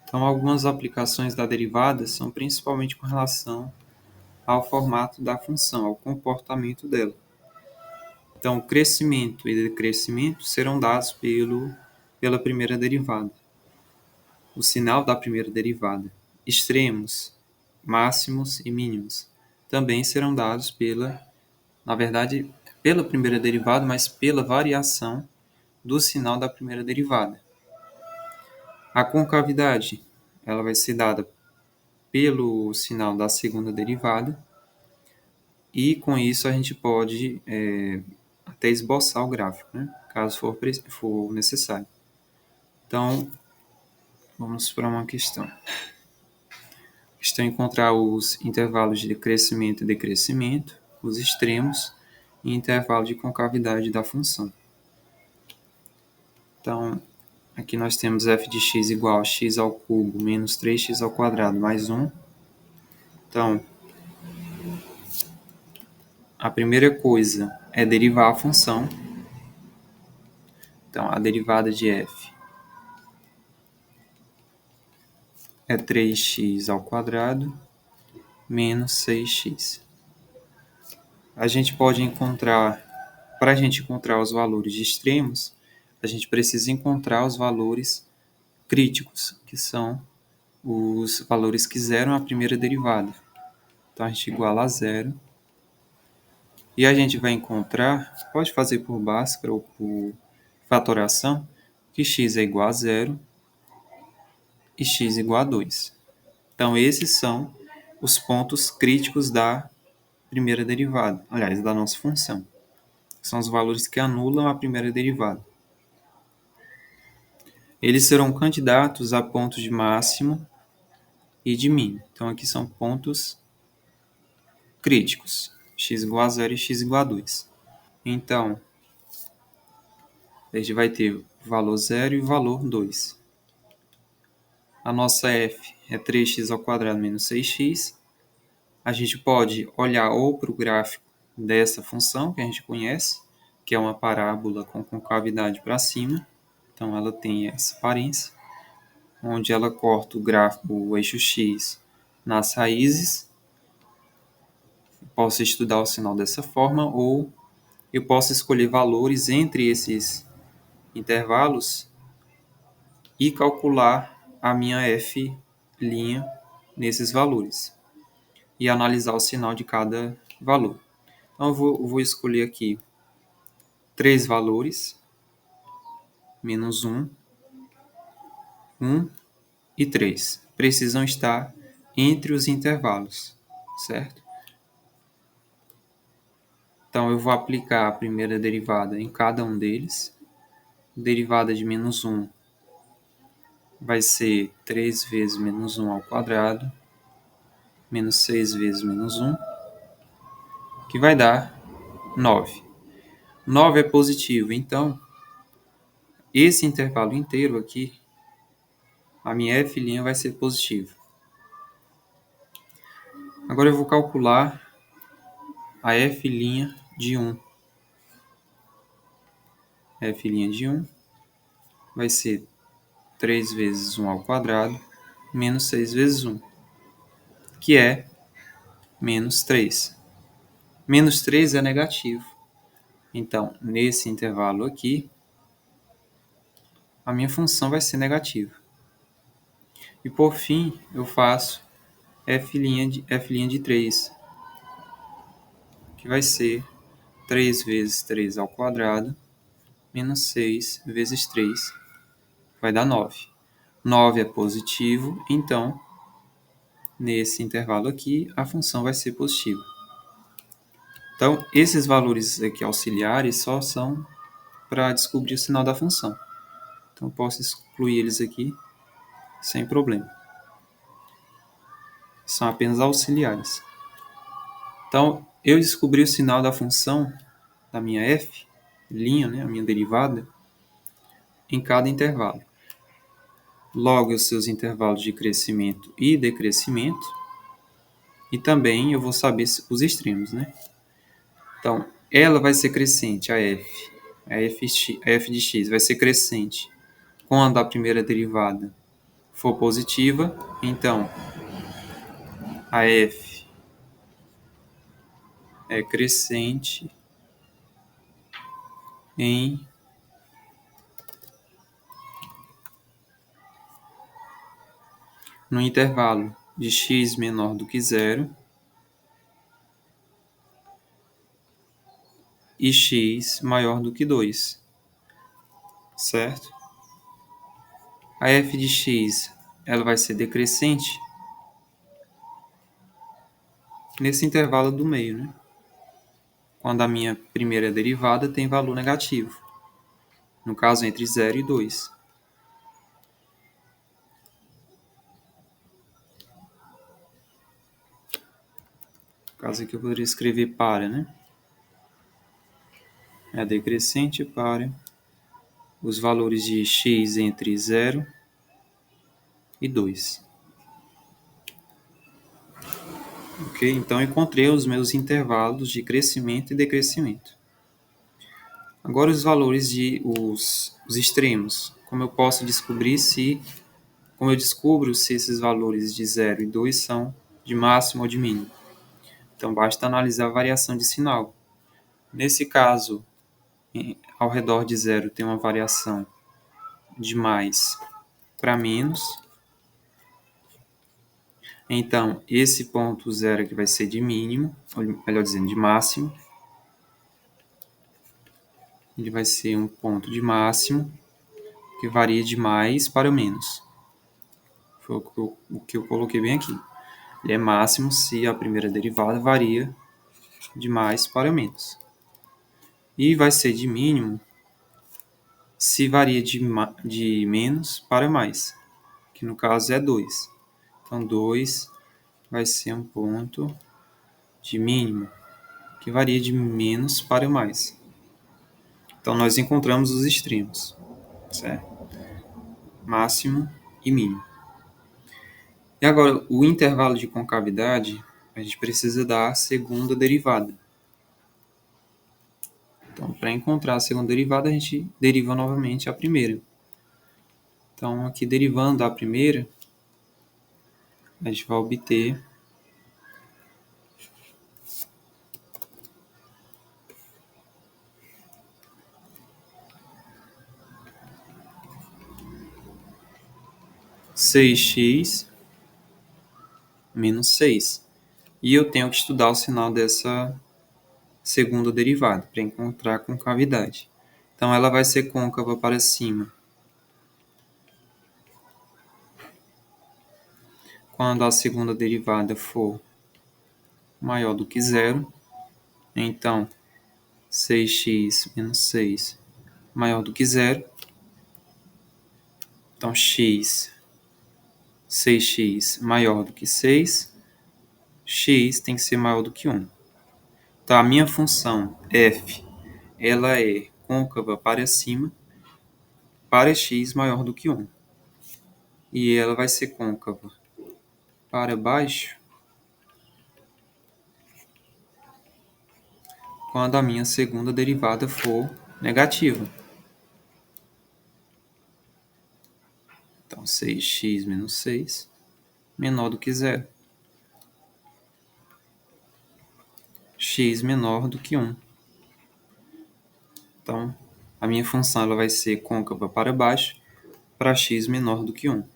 Então, algumas aplicações da derivada são principalmente com relação ao formato da função, ao comportamento dela. Então, o crescimento e decrescimento serão dados pela primeira derivada. O sinal da primeira derivada. Extremos, máximos e mínimos também serão dados na verdade, pela primeira derivada, mas pela variação do sinal da primeira derivada. A concavidade, ela vai ser dada pelo sinal da segunda derivada, e com isso a gente pode até esboçar o gráfico, né? Caso for necessário. Então, vamos para uma questão. A questão é encontrar os intervalos de crescimento e decrescimento, os extremos e intervalo de concavidade da função. Então, aqui nós temos f de x igual a x ao cubo menos 3x ao quadrado mais 1. Então, a primeira coisa é derivar a função. Então, a derivada de f é 3x ao quadrado menos 6x. A gente pode encontrar, para a gente encontrar os valores de extremos, a gente precisa encontrar os valores críticos, que são os valores que zeram a primeira derivada. Então, a gente iguala a zero. E a gente vai encontrar, pode fazer por Bhaskara ou por fatoração, que x é igual a zero e x igual a 2. Então, esses são os pontos críticos da primeira derivada, aliás, da nossa função. São os valores que anulam a primeira derivada. Eles serão candidatos a pontos de máximo e de mínimo. Então, aqui são pontos críticos, x igual a 0 e x igual a 2. Então, a gente vai ter o valor 0 e o valor 2. A nossa f é 3x ao quadrado menos 6x. A gente pode olhar ou para o gráfico dessa função que a gente conhece, que é uma parábola com concavidade para cima. Então, ela tem essa aparência, onde ela corta o gráfico, o eixo x, nas raízes. Posso estudar o sinal dessa forma, ou eu posso escolher valores entre esses intervalos e calcular a minha f' nesses valores e analisar o sinal de cada valor. Então, eu vou escolher aqui 3 valores, menos 1, 1 e 3. Precisam estar entre os intervalos, certo? Então, eu vou aplicar a primeira derivada em cada um deles. Derivada de menos 1 vai ser 3 vezes menos 1 ao quadrado, menos 6 vezes menos 1, que vai dar 9. 9 é positivo, então, esse intervalo inteiro aqui, a minha f' vai ser positiva. Agora eu vou calcular a f' de 1. F' de 1 vai ser 3 vezes 1 ao quadrado, menos 6 vezes 1, que é menos 3. Menos 3 é negativo. Então, nesse intervalo aqui, a minha função vai ser negativa. E por fim, eu faço f' de 3, que vai ser 3 vezes 3 ao quadrado, menos 6 vezes 3, vai dar 9. 9 é positivo, então, nesse intervalo aqui, a função vai ser positiva. Então, esses valores aqui auxiliares só são para descobrir o sinal da função. Então, eu posso excluir eles aqui sem problema. São apenas auxiliares. Então, eu descobri o sinal da função da minha f', né, a minha derivada, em cada intervalo. Logo, os seus intervalos de crescimento e decrescimento. E também eu vou saber os extremos, né? Então, ela vai ser crescente, a f. A f de x vai ser crescente quando a primeira derivada for positiva, então a f é crescente no intervalo de x menor do que zero e x maior do que 2, certo? A f de x ela vai ser decrescente nesse intervalo do meio, né? Quando a minha primeira derivada tem valor negativo, no caso entre 0 e 2. No caso aqui eu poderia escrever para, né? É decrescente para os valores de x entre 0 e 2. Ok? Então, encontrei os meus intervalos de crescimento e decrescimento. Agora, os valores de os extremos. Como eu posso descobrir como eu descubro se esses valores de 0 e 2 são de máximo ou de mínimo? Então, basta analisar a variação de sinal. Nesse caso, ao redor de 0 tem uma variação de mais para menos. Então, esse ponto 0 aqui vai ser de mínimo, ou melhor dizendo, de máximo. Ele vai ser um ponto de máximo que varia de mais para o menos. Foi o que eu coloquei bem aqui. Ele é máximo se a primeira derivada varia de mais para o menos. E vai ser de mínimo se varia de menos para mais, que no caso é 2. Então, 2 vai ser um ponto de mínimo, que varia de menos para mais. Então, nós encontramos os extremos, certo? Máximo e mínimo. E agora, o intervalo de concavidade, a gente precisa da segunda derivada. Então, para encontrar a segunda derivada, a gente deriva novamente a primeira. Então, aqui derivando a primeira, a gente vai obter seis x menos 6. E eu tenho que estudar o sinal dessa segunda derivada para encontrar a concavidade. Então, ela vai ser côncava para cima quando a segunda derivada for maior do que zero. Então, 6x menos 6 maior do que zero. Então, 6x maior do que 6, x tem que ser maior do que 1. Então, a minha função f, ela é côncava para cima para x maior do que 1. E ela vai ser côncava para baixo quando a minha segunda derivada for negativa. Então, 6x menos 6 menor do que zero. X menor do que 1. Então, a minha função ela vai ser côncava para baixo para x menor do que 1.